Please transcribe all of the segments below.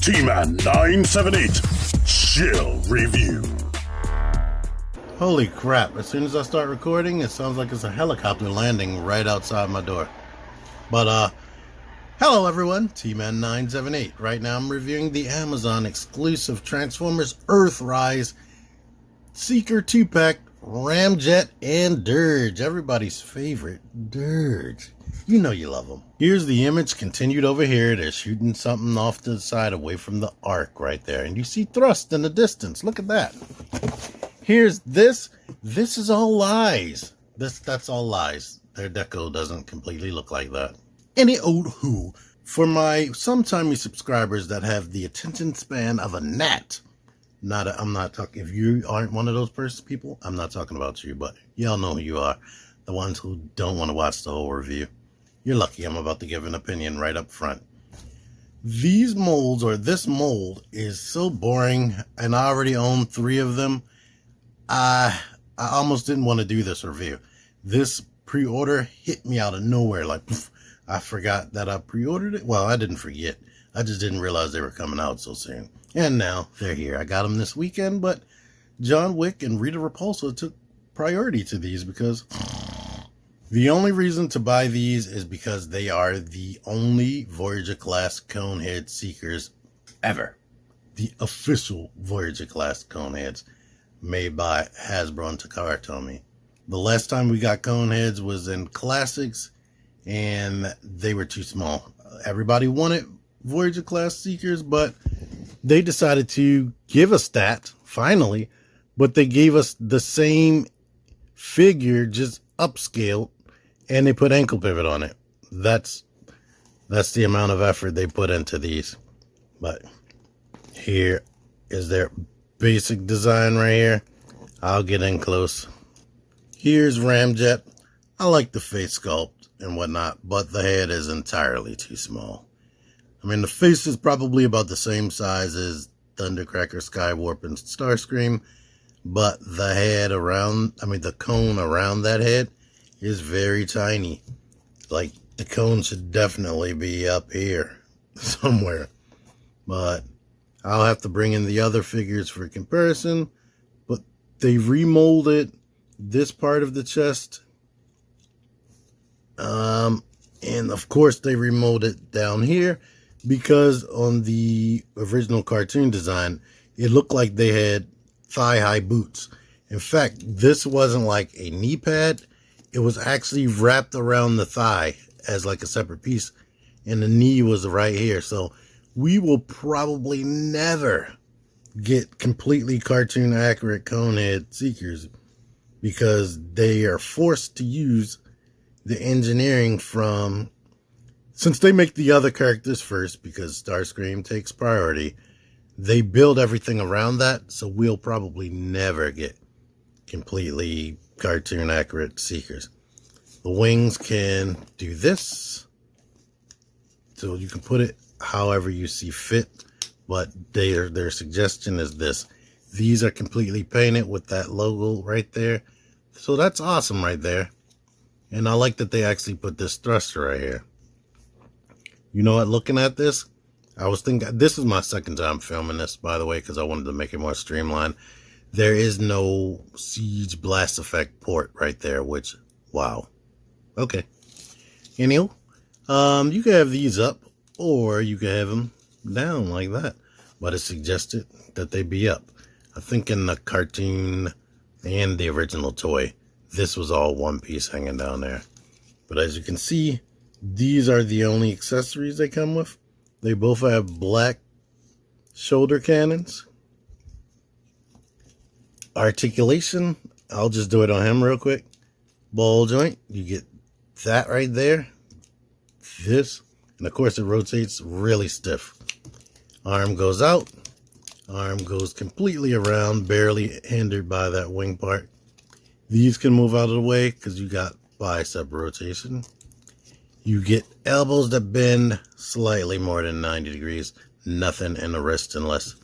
T-Man 978 Chill Review. Holy crap, as soon as I start recording, it sounds like it's a helicopter landing right outside my door. But, hello everyone, T-Man 978. Right now I'm reviewing the Amazon exclusive Transformers Earthrise Seeker 2-pack Ramjet and Dirge. Everybody's favorite, Dirge. You know you love them. Here's the image continued over here. They're shooting something off to the side away from the arc right there. And you see thrust in the distance. Look at that. Here's this. This is all lies. That's all lies. Their deco doesn't completely look like that. Any old who. For my sometimey subscribers that have the attention span of a gnat. I'm not talking, if you aren't one of those people, I'm not talking about you, but y'all know who you are. The ones who don't want to watch the whole review. You're lucky I'm about to give an opinion right up front. These molds, or this mold, is so boring, and I already own 3 of them. I almost didn't want to do this review. This pre-order hit me out of nowhere. Like, poof, I forgot that I pre-ordered it. Well, I didn't forget. I just didn't realize they were coming out so soon. And now they're here. I got them this weekend, but John Wick and Rita Repulsa took priority to these because the only reason to buy these is because they are the only Voyager class Conehead Seekers ever. The official Voyager class Coneheads made by Hasbro and Takara Tomy. The last time we got Coneheads was in Classics, and they were too small. Everybody wanted Voyager class Seekers, but they decided to give us that, finally, but they gave us the same figure, just upscaled, and they put ankle pivot on it. That's the amount of effort they put into these. But here is their basic design right here. I'll get in close. Here's Ramjet. I like the face sculpt and whatnot, but the head is entirely too small. I mean, the face is probably about the same size as Thundercracker, Skywarp, and Starscream, but the head the cone around that head is very tiny. Like, the cone should definitely be up here somewhere. But I'll have to bring in the other figures for comparison. But they remolded this part of the chest. And of course they remolded down here, because on the original cartoon design, it looked like they had thigh-high boots. In fact, this wasn't like a knee pad. It was actually wrapped around the thigh as like a separate piece, and the knee was right here. So we will probably never get completely cartoon accurate Conehead Seekers, because they are forced to use the engineering from, since they make the other characters first, because Starscream takes priority, they build everything around that, so we'll probably never get completely cartoon accurate Seekers. The wings can do this, so you can put it however you see fit, but their suggestion is this. These are completely painted with that logo right there, so that's awesome right there. And I like that they actually put this thruster right here. You know what, looking at this, I was thinking, this is my second time filming this, by the way, because I wanted to make it more streamlined. There is no Siege Blast Effect port right there, which, wow. Okay. Anywho, you can have these up, or you can have them down like that. But it's suggested that they be up. I think in the cartoon and the original toy, this was all one piece hanging down there. But as you can see, these are the only accessories they come with. They both have black shoulder cannons. Articulation, I'll just do it on him real quick. Ball joint, you get that right there. This, and of course it rotates really stiff. Arm goes out. Arm goes completely around, barely hindered by that wing part. These can move out of the way because you got bicep rotation. You get elbows that bend slightly more than 90 degrees. Nothing in the wrist unless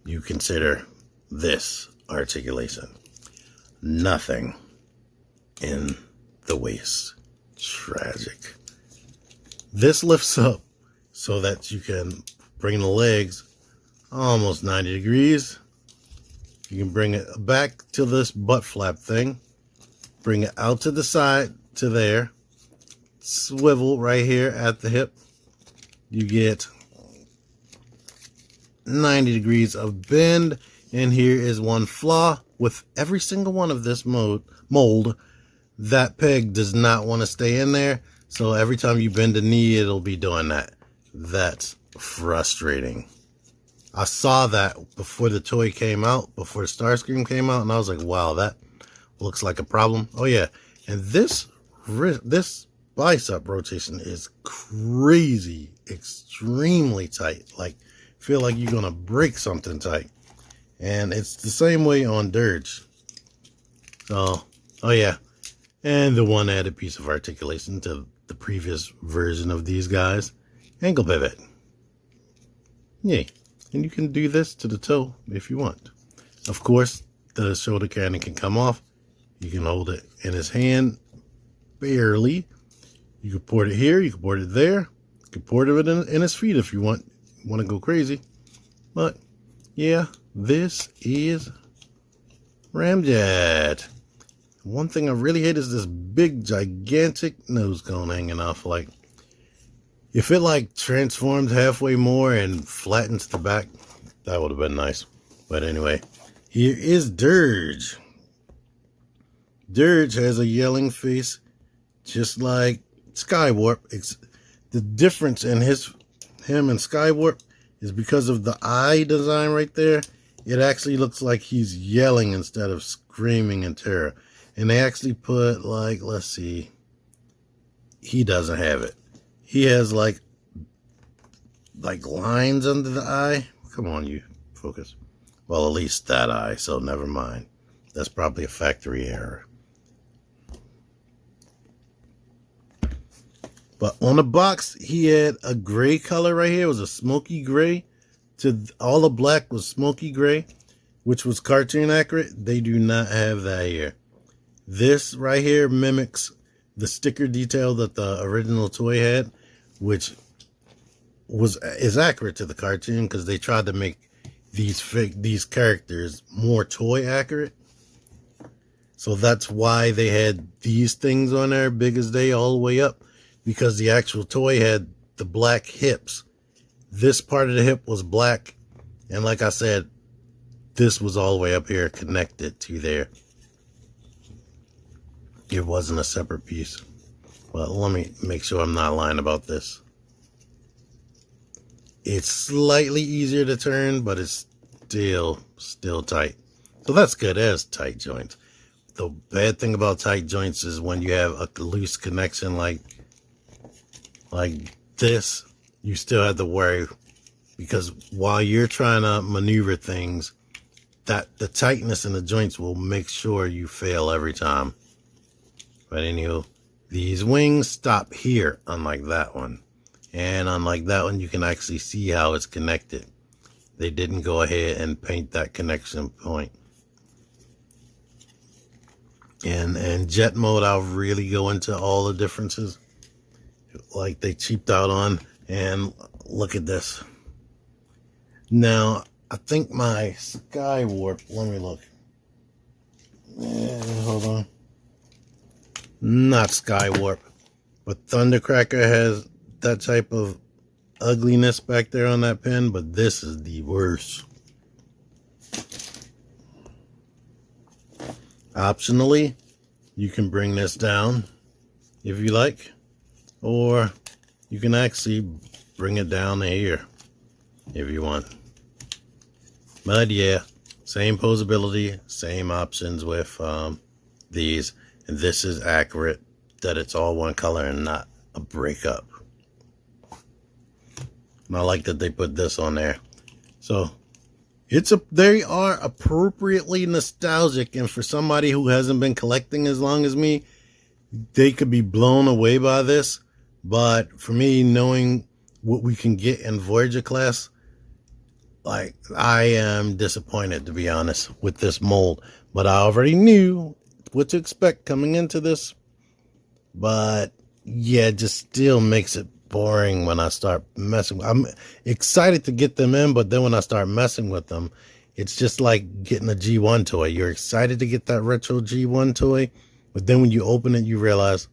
you consider this articulation. Nothing in the waist. Tragic. This lifts up so that you can bring the legs almost 90 degrees. You can bring it back to this butt flap thing. Bring it out to the side to there. Swivel right here at the hip. You get 90 degrees of bend. And here is one flaw with every single one of this mold. That peg does not want to stay in there. So every time you bend the knee, it'll be doing that. That's frustrating. I saw that before the toy came out, before the Starscream came out, and I was like, wow, that looks like a problem. Oh yeah, and this bicep rotation is crazy, extremely tight. Like, feel like you're gonna break something tight. And it's the same way on Dirge. So, oh yeah, and the one added piece of articulation to the previous version of these guys, ankle pivot. Yay. And you can do this to the toe if you want. Of course, the shoulder cannon can come off. You can hold it in his hand, barely. You can port it here, you can port it there. You can port it in his feet if you want to go crazy. But, yeah, this is Ramjet. One thing I really hate is this big, gigantic nose cone hanging off. Like, if it like transformed halfway more and flattens the back, that would have been nice. But anyway, here is Dirge. Dirge has a yelling face, just like Skywarp. The difference in him and Skywarp is because of the eye design right there. It actually looks like he's yelling instead of screaming in terror. And they actually put, like, let's see, he doesn't have it. He has like lines under the eye. Come on, you focus. Well, at least that eye, so never mind. That's probably a factory error. But on the box, he had a gray color right here. It was a smoky gray. All the black was smoky gray, which was cartoon accurate. They do not have that here. This right here mimics the sticker detail that the original toy had, which is accurate to the cartoon because they tried to make these characters more toy accurate. So that's why they had these things on there, big as day, all the way up, because the actual toy had the black hips. This part of the hip was black, and like I said, this was all the way up here connected to there. It wasn't a separate piece. Well, let me make sure I'm not lying about this. It's slightly easier to turn, but it's still tight. So that's good. It has tight joints. The bad thing about tight joints is when you have a loose connection like this, you still have to worry, because while you're trying to maneuver things, that the tightness in the joints will make sure you fail every time. But anywho, these wings stop here, unlike that one. And unlike that one, you can actually see how it's connected. They didn't go ahead and paint that connection point. And jet mode, I'll really go into all the differences. Like they cheaped out on. And look at this. Now, I think my Skywarp, let me look. Hold on. Not Skywarp, but Thundercracker has that type of ugliness back there on that pin, but this is the worst. Optionally, you can bring this down if you like, or you can actually bring it down to here if you want. But yeah, same posability, same options with these. And this is accurate that it's all one color and not a breakup. And I like that they put this on there. So they are appropriately nostalgic, and for somebody who hasn't been collecting as long as me, they could be blown away by this. But for me, knowing what we can get in Voyager class, like, I am disappointed, to be honest, with this mold. But I already knew what to expect coming into this. But yeah, it just still makes it boring when I start messing. I'm excited to get them in, but then when I start messing with them, it's just like getting a G1 toy. You're excited to get that retro G1 toy, but then when you open it, you realize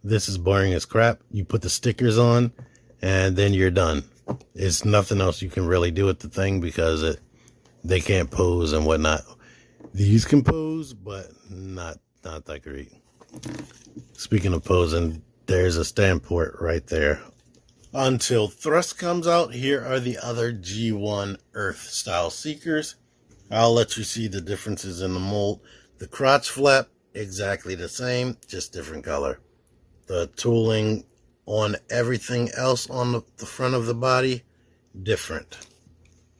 this is boring as crap. You put the stickers on, and then you're done. It's nothing else you can really do with the thing because they can't pose and whatnot. These can pose, but not that great. Speaking of posing, there's a stand port right there. Until Thrust comes out, here are the other G1 Earth style Seekers. I'll let you see the differences in the mold. The crotch flap, exactly the same, just different color. The tooling on everything else on the front of the body, different.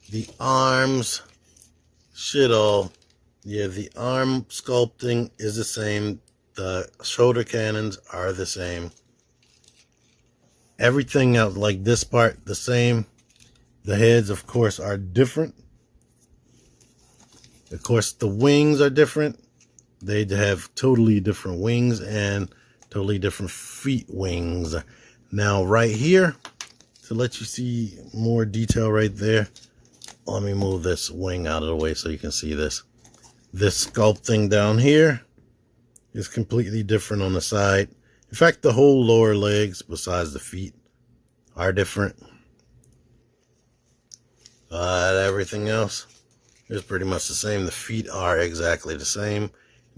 The arms the arm sculpting is the same. The shoulder cannons are the same. Everything else, like this part, the same. The heads, of course, are different. Of course, the wings are different. They have totally different wings and totally different feet wings. Now, right here, to let you see more detail right there, let me move this wing out of the way so you can see this. This sculpting down here is completely different on the side. In fact, the whole lower legs, besides the feet, are different. Everything else is pretty much the same. The feet are exactly the same,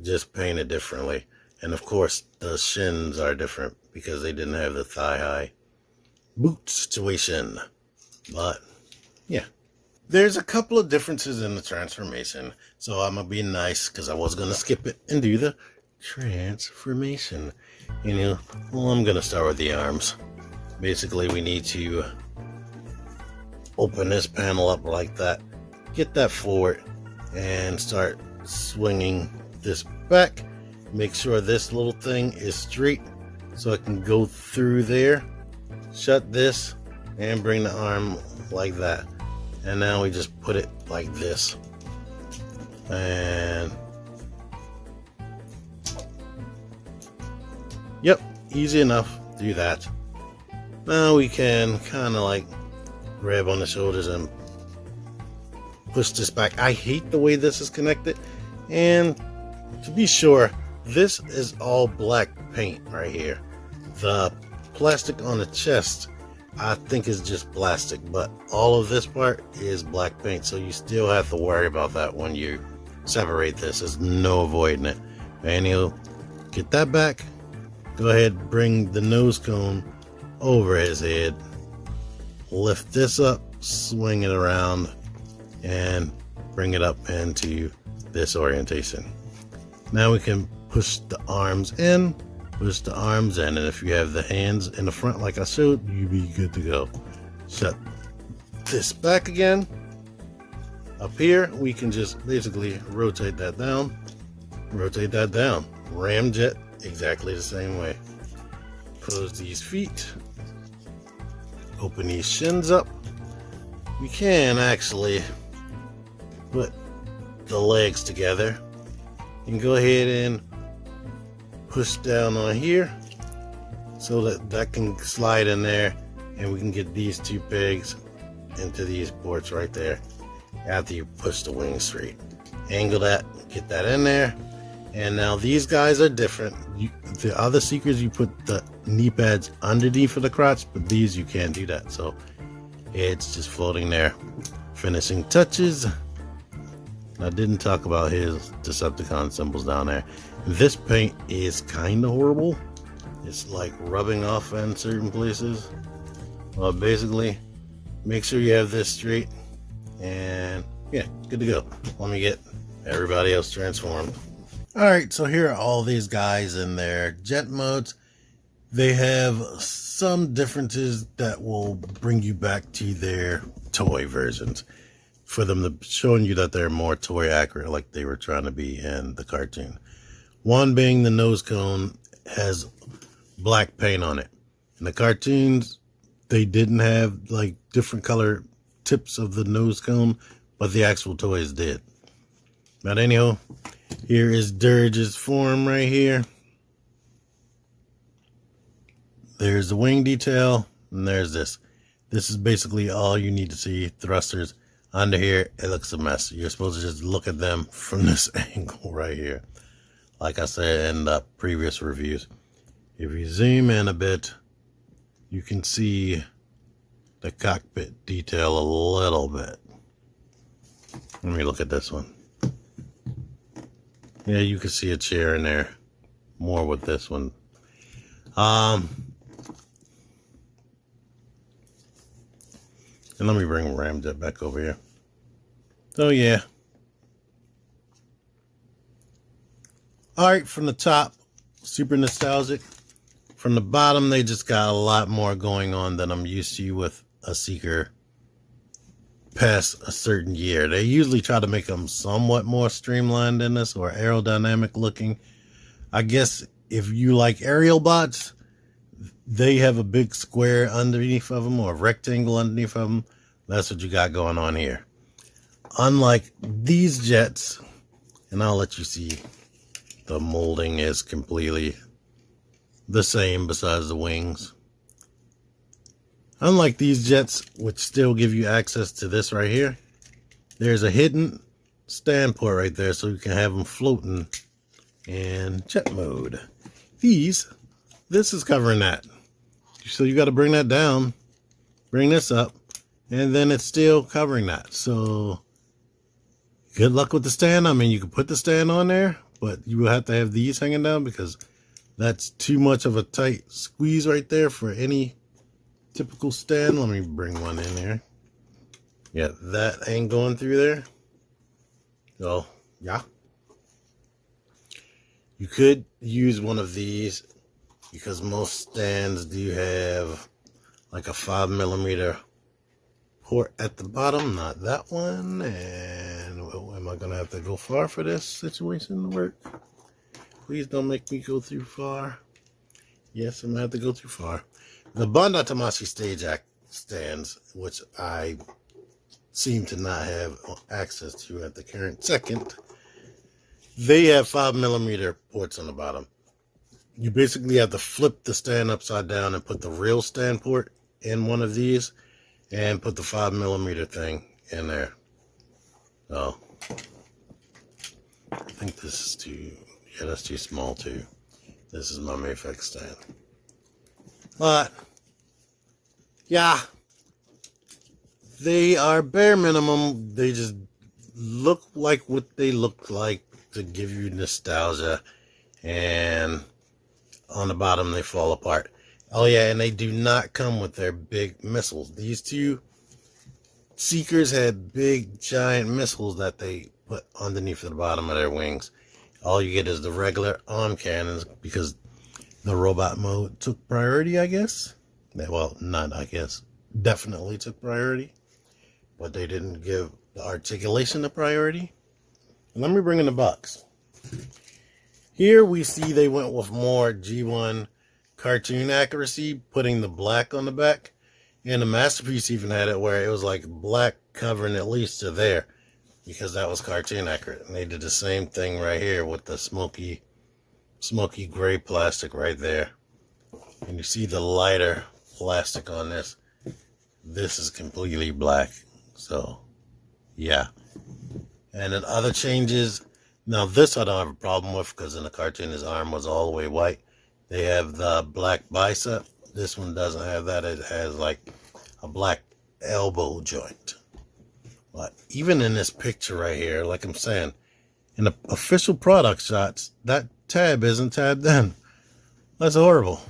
just painted differently. And of course, the shins are different because they didn't have the thigh-high boot situation. But, yeah. There's a couple of differences in the transformation. So I'm going to be nice because I was going to skip it and do the transformation. Well, I'm going to start with the arms. Basically, we need to open this panel up like that. Get that forward and start swinging this back. Make sure this little thing is straight so I can go through there. Shut this and bring the arm like that. And now we just put it like this. And yep, easy enough. Do that. Now we can kind of like grab on the shoulders and push this back. I hate the way this is connected. And to be sure, this is all black paint right here. The plastic on the chest, I think, is just plastic, but all of this part is black paint, so you still have to worry about that when you separate this. There's no avoiding it. And you'll get that back. Go ahead, bring the nose cone over his head. Lift this up, swing it around, and bring it up into this orientation. Now we can push the arms in, and if you have the hands in the front like I showed, you'll be good to go. Shut this back again. Up here, we can just basically rotate that down. Ramjet, exactly the same way. Close these feet. Open these shins up. We can actually put the legs together and go ahead and push down on here so that can slide in there, and we can get these two pegs into these ports right there after you push the wings straight. Angle that, get that in there, and now these guys are different. The other Seekers, you put the knee pads underneath of the crotch, but these you can't do that, so it's just floating there. Finishing touches. I didn't talk about his Decepticon symbols down there. This paint is kind of horrible. It's like rubbing off in certain places. Well, basically, make sure you have this straight, and yeah, good to go. Let me get everybody else transformed. Alright, so here are all these guys in their jet modes. They have some differences that will bring you back to their toy versions, for them to showing you that they're more toy accurate like they were trying to be in the cartoon. One being the nose cone has black paint on it. In the cartoons, they didn't have like different color tips of the nose cone, but the actual toys did. But anyhow, here is Dirge's form right here. There's the wing detail. And there's this. This is basically all you need to see. Thrusters under here. It looks a mess. You're supposed to just look at them from this angle right here. Like I said in the previous reviews. If you zoom in a bit, you can see the cockpit detail a little bit. Let me look at this one. Yeah, you can see a chair in there. More with this one. And let me bring Ramjet back over here. So yeah. Alright, from the top, super nostalgic. From the bottom, they just got a lot more going on than I'm used to with a Seeker past a certain year. They usually try to make them somewhat more streamlined in this or aerodynamic looking. I guess if you like aerial bots, they have a big square underneath of them or a rectangle underneath of them. That's what you got going on here. Unlike these jets, and I'll let you see, the molding is completely the same besides the wings. Unlike these jets, which still give you access to this right here, there's a hidden stand port right there so you can have them floating in jet mode. This is covering that. So you got to bring that down, bring this up, and then it's still covering that. So good luck with the stand. I mean, you can put the stand on there, but you will have to have these hanging down because that's too much of a tight squeeze right there for any typical stand. Let me bring one in here. Yeah, that ain't going through there. So, yeah. You could use one of these because most stands do have like a 5mm port at the bottom. Not that one. And am I going to have to go far for this situation to work? Please don't make me go too far. Yes, I'm going to have to go too far. The Bandai Tamashii Stage stands, which I seem to not have access to at the current second, they have 5mm ports on the bottom. You basically have to flip the stand upside down and put the real stand port in one of these and put the 5mm thing in there. So, I think this is too, yeah, that's too small too. This is my Mafex stand. But, yeah, they are bare minimum. They just look like what they look like to give you nostalgia. And on the bottom, they fall apart. Oh, yeah, and they do not come with their big missiles. These two Seekers had big, giant missiles that they put underneath the bottom of their wings. All you get is the regular arm cannons because the robot mode took priority, I guess. Well, not I guess. Definitely took priority. But they didn't give the articulation the priority. And let me bring in the box. Here we see they went with more G1 cartoon accuracy, putting the black on the back. And the Masterpiece even had it where it was like black covering at least to there. Because that was cartoon accurate. And they did the same thing right here with the smoky gray plastic right there. And you see the lighter plastic on this. This is completely black. So, yeah. And then other changes. Now this I don't have a problem with because in the cartoon his arm was all the way white. They have the black bicep. This one doesn't have that. It has like a black elbow joint. But even in this picture right here, like I'm saying, in the official product shots, that tab isn't tabbed in. That's horrible.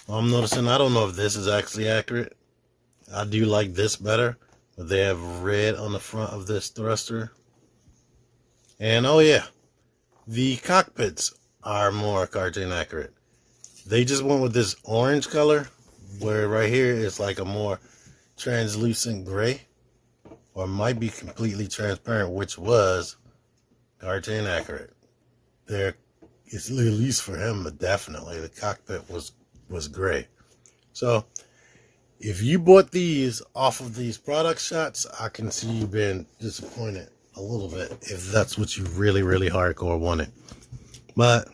I'm noticing, I don't know if this is actually accurate. I do like this better. But they have red on the front of this thruster. And oh yeah, the cockpits are more cartoon accurate. They just went with this orange color, where right here is like a more translucent gray. Or might be completely transparent, which was cartoon accurate. There, it's at least for him, but definitely the cockpit was gray. So, if you bought these off of these product shots, I can see you being disappointed a little bit if that's what you really, really hardcore wanted. But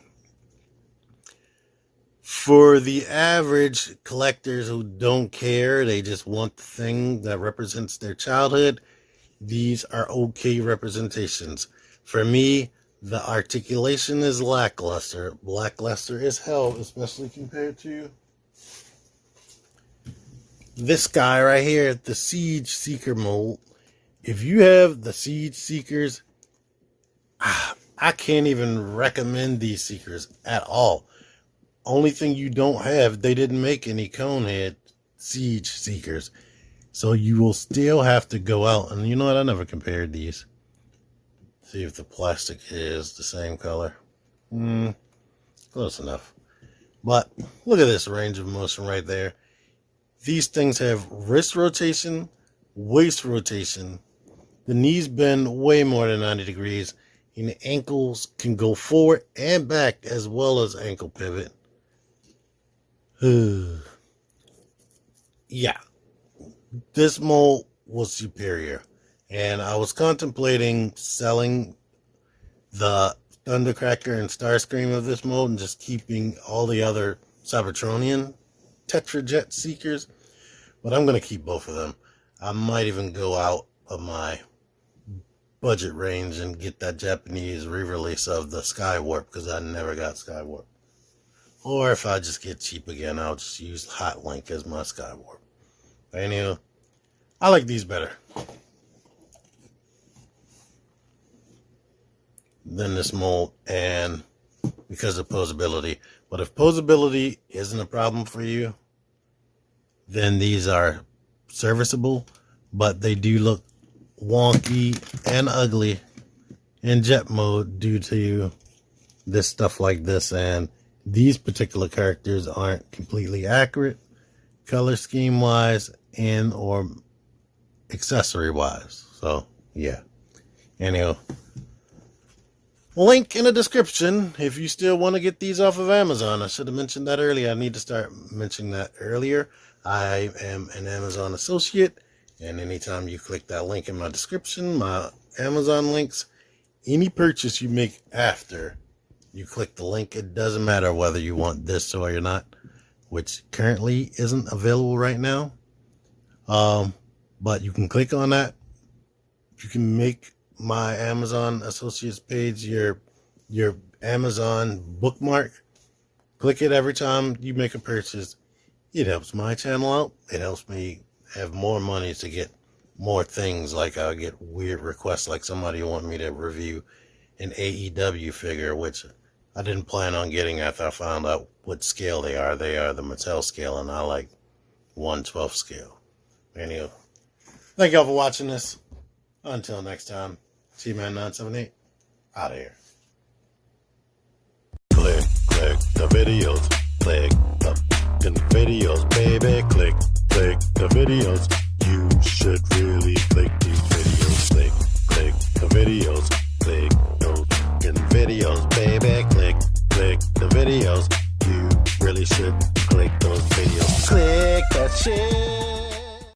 For the average collectors who don't care, they just want the thing that represents their childhood, these are okay representations. For me, the articulation is lackluster. Lackluster as hell, especially compared to this guy right here, the Siege Seeker mold. If you have the Siege Seekers, I can't even recommend these Seekers at all. Only thing you don't have, they didn't make any Conehead Siege Seekers. So you will still have to go out. And you know what? I never compared these. See if the plastic is the same color. Close enough. But look at this range of motion right there. These things have wrist rotation, waist rotation. The knees bend way more than 90 degrees. And the ankles can go forward and back as well as ankle pivot. Yeah, this mold was superior, and I was contemplating selling the Thundercracker and Starscream of this mold and just keeping all the other Cybertronian Tetrajet Seekers, but I'm going to keep both of them. I might even go out of my budget range and get that Japanese re-release of the Skywarp, because I never got Skywarp. Or if I just get cheap again, I'll just use Hot Link as my Skywarp. But anyway, I like these better than this mold, and because of posability. But if posability isn't a problem for you, then these are serviceable, but they do look wonky and ugly in jet mode due to this stuff like this, and these particular characters aren't completely accurate color scheme wise and or accessory wise. So yeah, anyhow, link in the description if you still want to get these off of Amazon. I should have mentioned that earlier. I need to start mentioning that earlier. I am an Amazon associate, and anytime you click that link in my description, my Amazon links, any purchase you make after you click the link, it doesn't matter whether you want this or you're not, which currently isn't available right now. But you can click on that. You can make my Amazon Associates page your Amazon bookmark. Click it every time you make a purchase. It helps my channel out. It helps me have more money to get more things. Like I'll get weird requests, like somebody want me to review an AEW figure, which I didn't plan on getting after I found out what scale they are. They are the Mattel scale, and I like 1/12 scale. Anyway, thank y'all for watching this. Until next time, T-Man978, out of here. Click the videos. Click the videos, baby. Click the videos. You should really click these videos. Click the videos. Click those videos, baby. Click the videos. You really should click those videos. Click that shit.